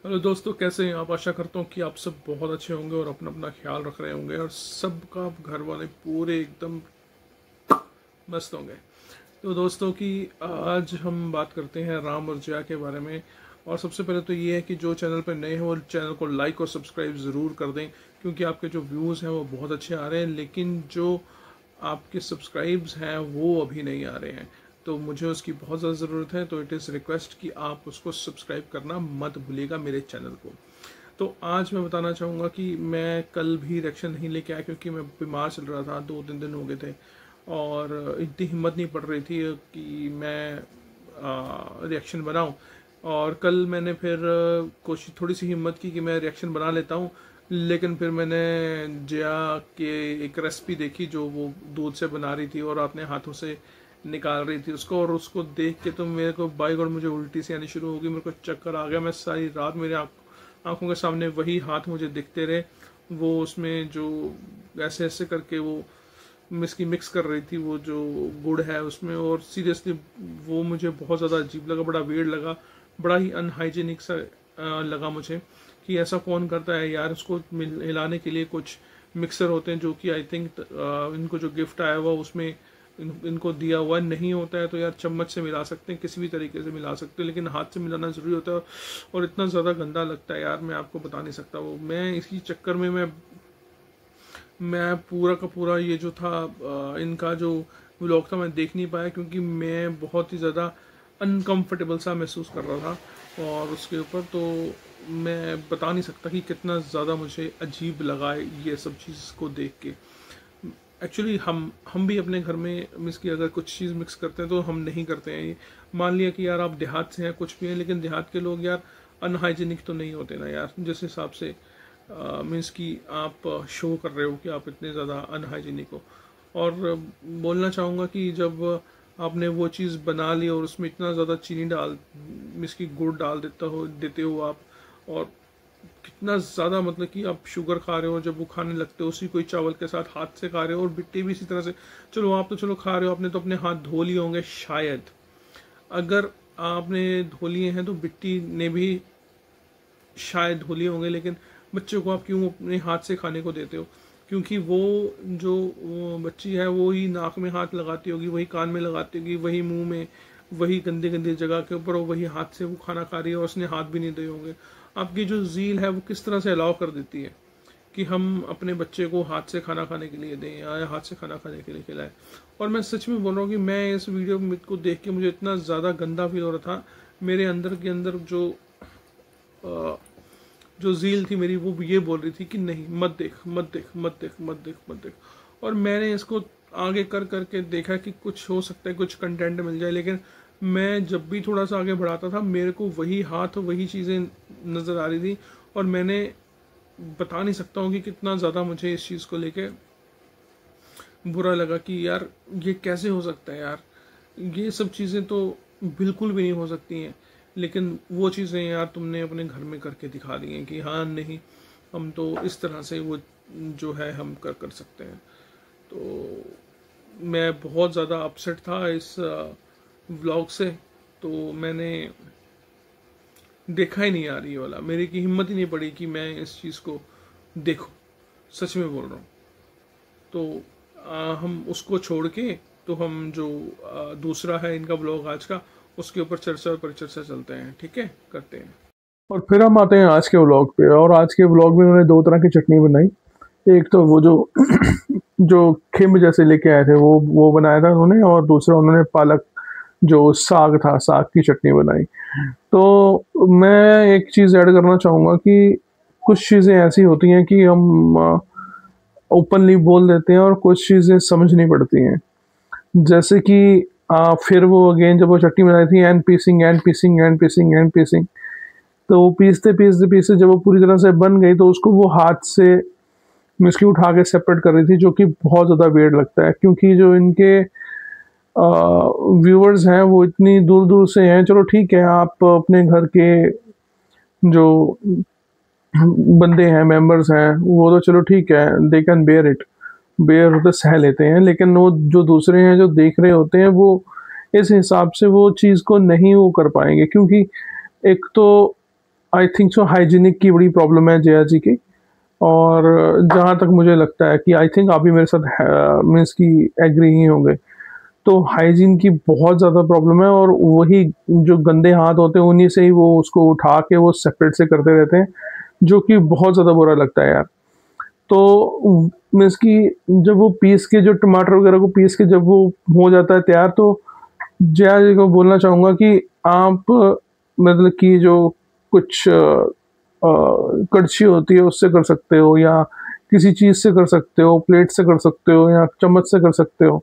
Hello दोस्तों, कैसे हैं आप। आशा करता हूँ कि आप सब बहुत अच्छे होंगे और अपना अपना ख्याल रख रहे होंगे और सबका घर वाले पूरे एकदम मस्त होंगे। तो दोस्तों की आज हम बात करते हैं राम और जया के बारे में। और सबसे पहले तो ये है कि जो चैनल पर नए हैं वो चैनल को लाइक और सब्सक्राइब ज़रूर कर दें, क्योंकि आपके जो व्यूज़ हैं वो बहुत अच्छे आ रहे हैं, लेकिन जो आपके सब्सक्राइब्स हैं वो अभी नहीं आ रहे हैं। तो मुझे उसकी बहुत ज़्यादा ज़रूरत है, तो इट इज़ रिक्वेस्ट कि आप उसको सब्सक्राइब करना मत भूलिएगा मेरे चैनल को। तो आज मैं बताना चाहूँगा कि मैं कल भी रिएक्शन नहीं लेके आया, क्योंकि मैं बीमार चल रहा था, 2-3 दिन हो गए थे और इतनी हिम्मत नहीं पड़ रही थी कि मैं रिएक्शन बनाऊं। और कल मैंने फिर कोशिश थोड़ी सी हिम्मत की कि मैं रिएक्शन बना लेता हूं, लेकिन फिर मैंने जया के एक रेसिपी देखी जो वो दूध से बना रही थी और अपने हाथों से निकाल रही थी उसको, और उसको देख के तो मेरे को बाई गॉड मुझे उल्टी सी आनी शुरू हो गई। मेरे को चक्कर आ गया। मैं सारी रात मेरे आंखों के सामने वही हाथ मुझे दिखते रहे। वो उसमें जो ऐसे ऐसे करके वो मिक्स कर रही थी वो जो गुड़ है उसमें, और सीरियसली वो मुझे बहुत ज़्यादा अजीब लगा, बड़ा वेird लगा, बड़ा ही अनहाइजीनिक सा लगा मुझे कि ऐसा कौन करता है यार। उसको हिलाने के लिए कुछ मिक्सर होते हैं जो कि आई थिंक इनको जो गिफ्ट आया हुआ उसमें इनको दिया हुआ नहीं होता है। तो यार चम्मच से मिला सकते हैं, किसी भी तरीके से मिला सकते हैं, लेकिन हाथ से मिलाना ज़रूरी होता है। और इतना ज़्यादा गंदा लगता है यार, मैं आपको बता नहीं सकता। वो मैं इसी चक्कर में मैं पूरा का पूरा ये जो था इनका जो व्लॉग था मैं देख नहीं पाया, क्योंकि मैं बहुत ही ज़्यादा अनकंफर्टेबल सा महसूस कर रहा था और उसके ऊपर। तो मैं बता नहीं सकता कि कितना ज़्यादा मुझे अजीब लगा ये सब चीज़ को देख के। एक्चुअली हम भी अपने घर में मिस की अगर कुछ चीज़ मिक्स करते हैं तो हम नहीं करते हैं ये। मान लिया कि यार आप देहात से हैं, कुछ भी हैं, लेकिन देहात के लोग यार अनहाइजीनिक तो नहीं होते ना यार, जिस हिसाब से मीन्स कि आप शो कर रहे हो कि आप इतने ज़्यादा अनहाइजीनिक हो। और बोलना चाहूँगा कि जब आपने वो चीज़ बना ली और उसमें इतना ज़्यादा चीनी डाल मीन्स कि गुड़ डाल देते हो आप, और कितना ज़्यादा मतलब कि आप शुगर खा रहे हो, जब वो खाने लगते हो उसी कोई चावल के साथ हाथ से खा रहे हो, और बिट्टी भी इसी तरह से। चलो आप तो चलो खा रहे हो, आपने तो अपने हाथ धो लिए होंगे शायद। अगर आपने धो लिए हैं तो बिट्टी ने भी शायद धो लिए होंगे, लेकिन बच्चे को आप क्यों अपने हाथ से खाने को देते हो? क्योंकि वो जो वो बच्ची है वो ही नाक में हाथ लगाती होगी, वही कान में लगाती होगी, वही मुंह में, वही गंदी गंदी जगह के ऊपर, और वही हाथ से वो खाना खा रही है और उसने हाथ भी नहीं धोए होंगे। आपकी जो झील है वो किस तरह से अलाउ कर देती है कि हम अपने बच्चे को हाथ से खाना खाने के लिए दें या हाथ से खाना खाने के लिए खिलाएं? और मैं सच में बोल रहा हूँ कि मैं इस वीडियो को देख के मुझे इतना ज़्यादा गंदा फील हो रहा था। मेरे अंदर के अंदर जो झील थी मेरी वो ये बोल रही थी कि नहीं, मत देख मत देख मत देख मत देख मत देख। और मैंने इसको आगे कर करके देखा कि कुछ हो सकता है, कुछ कंटेंट मिल जाए, लेकिन मैं जब भी थोड़ा सा आगे बढ़ाता था मेरे को वही हाथ वही चीज़ें नज़र आ रही थी। और मैंने बता नहीं सकता हूँ कि कितना ज़्यादा मुझे इस चीज़ को लेके बुरा लगा कि यार ये कैसे हो सकता है यार। ये सब चीज़ें तो बिल्कुल भी नहीं हो सकती हैं, लेकिन वो चीज़ें यार तुमने अपने घर में करके दिखा दी हैं कि हाँ नहीं, हम तो इस तरह से वो जो है हम कर सकते हैं। तो मैं बहुत ज़्यादा अपसेट था इस व्लॉग से। तो मैंने देखा ही नहीं यार ये वाला, मेरी की हिम्मत ही नहीं पड़ी कि मैं इस चीज़ को देखूं। सच में बोल रहा हूँ। तो हम उसको छोड़ के तो हम जो दूसरा है इनका ब्लॉग आज का, उसके ऊपर चर्चा और परिचर्चा चलते हैं। ठीक है, करते हैं। और फिर हम आते हैं आज के व्लॉग पे। और आज के व्लॉग में उन्होंने दो तरह की चटनी बनाई। एक तो वो जो जो खिम्ब जैसे लेके आए थे वो बनाया था उन्होंने, और दूसरा उन्होंने पालक जो साग था, साग की चटनी बनाई। तो मैं एक चीज़ ऐड करना चाहूँगा कि कुछ चीज़ें ऐसी होती हैं कि हम ओपनली बोल देते हैं और कुछ चीज़ें समझनी पड़ती हैं। जैसे कि फिर वो अगेन जब वो चटनी बनाई थी, एंड पीसिंग एंड पीसिंग एंड पीसिंग एंड पीसिंग, तो वो पीसते पीसते पीसते जब वो पूरी तरह से बन गई तो उसको वो हाथ से मिसकी उठा के सेपरेट कर रही थी, जो कि बहुत ज़्यादा वियर्ड लगता है, क्योंकि जो इनके व्यूअर्स हैं वो इतनी दूर दूर से हैं। चलो ठीक है, आप अपने घर के जो बंदे हैं, मेंबर्स हैं, वो तो चलो ठीक है, they can bear it, bear तो सह लेते हैं, लेकिन वो जो दूसरे हैं जो देख रहे होते हैं वो इस हिसाब से वो चीज़ को नहीं वो कर पाएंगे। क्योंकि एक तो आई थिंक सो हाइजीनिक की बड़ी प्रॉब्लम है जया जी की। और जहाँ तक मुझे लगता है कि आई थिंक आप भी मेरे साथ मीन्स की एग्री ही होंगे, तो हाइजीन की बहुत ज़्यादा प्रॉब्लम है। और वही जो गंदे हाथ होते हैं उन्हीं से ही वो उसको उठा के वो सेपरेट से करते रहते हैं, जो कि बहुत ज़्यादा बुरा लगता है यार। तो मीन्स कि जब वो पीस के जो टमाटर वगैरह को पीस के जब वो हो जाता है तैयार, तो जया जी को बोलना चाहूँगा कि आप मतलब कि जो कुछ कड़छी होती है उससे कर सकते हो, या किसी चीज़ से कर सकते हो, प्लेट से कर सकते हो, या चम्मच से कर सकते हो।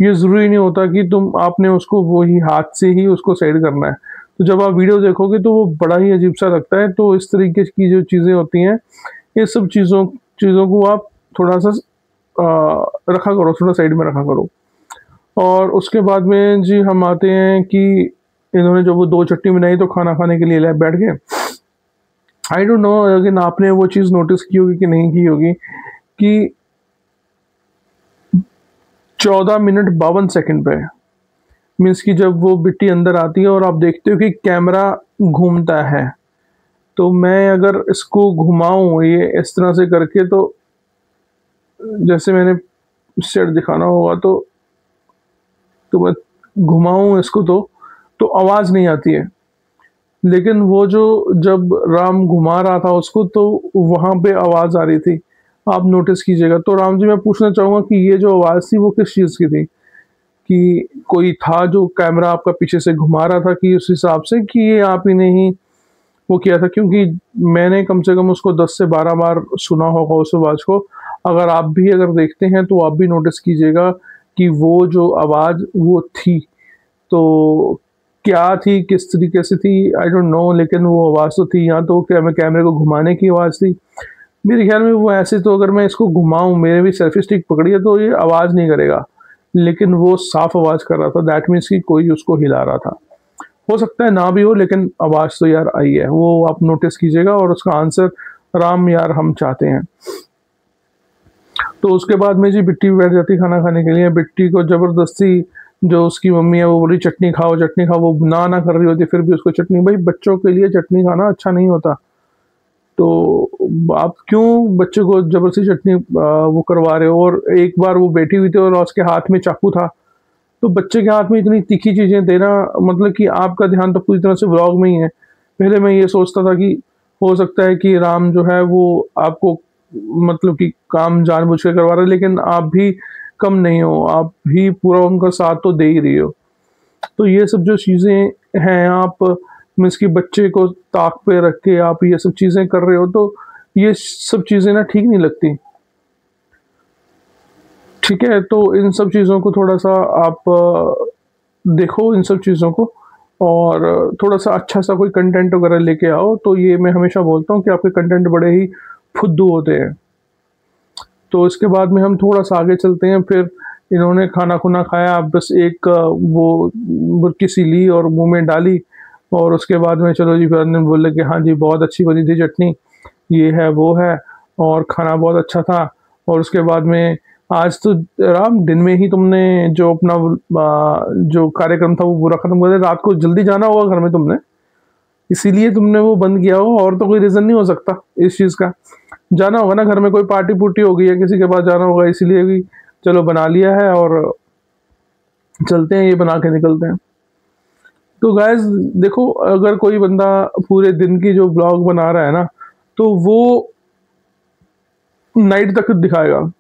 ये ज़रूरी नहीं होता कि तुम आपने उसको वही हाथ से ही उसको साइड करना है। तो जब आप वीडियो देखोगे तो वो बड़ा ही अजीब-सा लगता है। तो इस तरीके की जो चीज़ें होती हैं, ये सब चीज़ों चीज़ों को आप थोड़ा-सा रखा करो, थोड़ा साइड में रखा करो। और उसके बाद में जी हम आते हैं कि इन्होंने जब वो 2 चटनी बनाई तो खाना खाने के लिए ले बैठ गए। आई डोंट नो, लेकिन आपने वो चीज़ नोटिस की होगी कि नहीं की होगी कि 14 मिनट 52 सेकंड पे, मीन्स कि जब वो बिट्टी अंदर आती है और आप देखते हो कि कैमरा घूमता है, तो मैं अगर इसको घुमाऊँ ये इस तरह से करके, तो जैसे मैंने सेट दिखाना होगा तो मैं घुमाऊँ इसको तो आवाज़ नहीं आती है। लेकिन वो जो जब राम घुमा रहा था उसको तो वहाँ पे आवाज़ आ रही थी, आप नोटिस कीजिएगा। तो राम जी मैं पूछना चाहूँगा कि ये जो आवाज़ थी वो किस चीज़ की थी? कि कोई था जो कैमरा आपका पीछे से घुमा रहा था, कि उस हिसाब से, कि ये आप ही ने ही वो किया था? क्योंकि मैंने कम से कम उसको 10 से 12 बार सुना होगा उस आवाज़ को। अगर आप भी अगर देखते हैं तो आप भी नोटिस कीजिएगा कि वो जो आवाज़ वो थी, तो क्या थी, किस तरीके से थी, आई डोंट नो, लेकिन वो आवाज़ तो थी। या तो क्या मैं कैमरे को घुमाने की आवाज़ थी? मेरे ख्याल में वो ऐसे, तो अगर मैं इसको घुमाऊँ, मैंने भी सेल्फी स्टिक पकड़ी है तो ये आवाज़ नहीं करेगा, लेकिन वो साफ़ आवाज़ कर रहा था। दैट मीन्स कि कोई उसको हिला रहा था। हो सकता है ना भी हो, लेकिन आवाज़ तो यार आई है, वो आप नोटिस कीजिएगा। और उसका आंसर राम यार हम चाहते हैं। तो उसके बाद में जी बिट्टी भी बैठ जाती खाना खाने के लिए। बिट्टी को ज़बरदस्ती जो उसकी मम्मी है वो बोली चटनी खाओ, चटनी खाओ, वो ना कर रही होती, फिर भी उसको चटनी। भाई बच्चों के लिए चटनी खाना अच्छा नहीं होता, तो आप क्यों बच्चे को ज़बरदस्ती चटनी वो करवा रहे हो? और एक बार वो बैठी हुई थी और उसके हाथ में चाकू था, तो बच्चे के हाथ में इतनी तीखी चीज़ें देना, मतलब कि आपका ध्यान तो पूरी तरह से व्लॉग में ही है। पहले मैं ये सोचता था कि हो सकता है कि राम जो है वो आपको मतलब कि काम जानबूझ के करवा रहा है, लेकिन आप भी कम नहीं हो, आप भी पूरा उनका साथ तो दे ही रही हो। तो ये सब जो चीज़ें हैं, आप मीन्स कि बच्चे को ताक पे रख के आप ये सब चीज़ें कर रहे हो, तो ये सब चीज़ें ना ठीक नहीं लगती। ठीक है, तो इन सब चीज़ों को थोड़ा-सा आप देखो इन सब चीज़ों को, और थोड़ा-सा अच्छा-सा कोई कंटेंट वगैरह लेके आओ। तो ये मैं हमेशा बोलता हूँ कि आपके कंटेंट बड़े ही फुद्दू होते हैं। तो इसके बाद में हम थोड़ा-सा आगे चलते हैं। फिर इन्होंने खाना-खुना खाया, बस एक वो बुरकी सी ली और मुँह में डाली, और उसके बाद में चलो जी, फिर उन्होंने बोले कि हाँ जी, बहुत अच्छी बनी थी चटनी, ये है, वो है, और खाना बहुत अच्छा था। और उसके बाद में आज तो राम दिन में ही तुमने जो अपना जो कार्यक्रम था वो पूरा खत्म कर दिया। रात को जल्दी जाना होगा घर में तुमने, इसीलिए तुमने वो बंद किया होगा, और तो कोई रीज़न नहीं हो सकता इस चीज़ का। जाना होगा ना घर में, कोई पार्टी-पुर्टी हो गई है, किसी के पास जाना होगा, इसीलिए भी चलो बना लिया है और चलते हैं, ये बना के निकलते हैं। तो गाइज़ देखो, अगर कोई बंदा पूरे दिन की जो व्लॉग बना रहा है ना, तो वो नाइट तक दिखाएगा।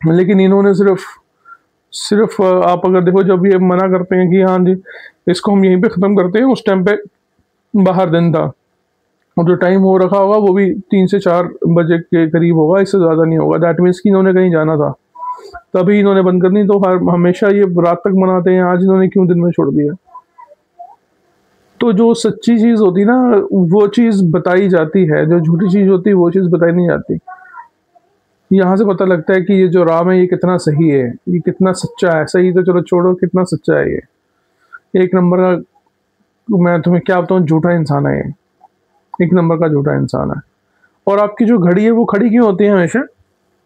लेकिन इन्होंने सिर्फ़ आप अगर देखो, जब ये मना करते हैं कि हाँ जी, इसको हम यहीं पे ख़त्म करते हैं, उस टाइम पे बाहर दिन था। और जो टाइम हो रखा होगा वो भी 3 से 4 बजे के करीब होगा, इससे ज़्यादा नहीं होगा। दैट मीन्स कि इन्होंने कहीं जाना था, तभी इन्होंने बंद कर दी। तो हर हमेशा ये रात तक मनाते हैं, आज इन्होंने क्यों दिन में छोड़ दिया? तो जो सच्ची चीज़ होती है ना, वो चीज़ बताई जाती है, जो झूठी चीज़ होती है वो चीज़ बताई नहीं जाती। यहाँ से पता लगता है कि ये जो राम है ये कितना सही है, ये कितना सच्चा है। सही तो चलो छोड़ो, कितना सच्चा है ये। एक नंबर का, मैं तुम्हें क्या बताऊँ, झूठा इंसान है ये। एक नंबर का झूठा इंसान है। और आपकी जो घड़ी है वो खड़ी क्यों होती है हमेशा?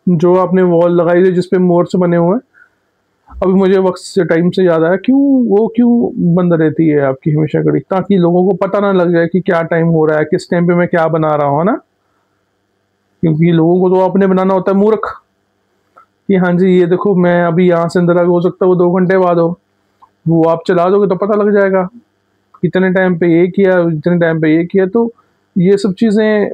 जो आपने वॉल लगाई है जिस पे मोर से बने हुए हैं, अभी मुझे वक्त से टाइम से याद आया, क्यों बंद रहती है आपकी हमेशा घड़ी, ताकि लोगों को पता ना लग जाए कि क्या टाइम हो रहा है, किस टाइम पे मैं क्या बना रहा हूँ, है ना। क्योंकि लोगों को तो अपने बनाना होता है मूर्ख, कि हाँ जी ये देखो मैं अभी यहाँ से अंदर हो सकता है वो 2 घंटे बाद हो, वो आप चला दोगे तो पता लग जाएगा इतने टाइम पे ये किया, इतने टाइम पे ये किया। तो ये सब चीज़ें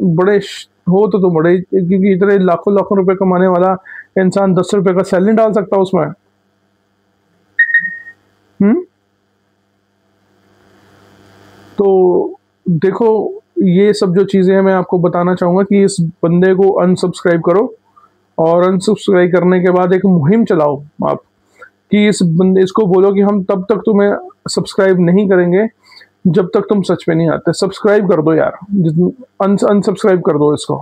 हो तो बड़े, क्योंकि इतने लाखों लाखों रुपए कमाने वाला इंसान 10 रुपए का सेल नहीं डाल सकता उसमें। हम्म। तो देखो, ये सब जो चीज़ें हैं मैं आपको बताना चाहूँगा कि इस बंदे को अनसब्सक्राइब करो, और अनसब्सक्राइब करने के बाद एक मुहिम चलाओ आप, कि इस बंदे इसको बोलो कि हम तब तक तुम्हें सब्सक्राइब नहीं करेंगे जब तक तुम सच में नहीं आते। सब्सक्राइब कर दो यार, अनसब्सक्राइब कर दो इसको।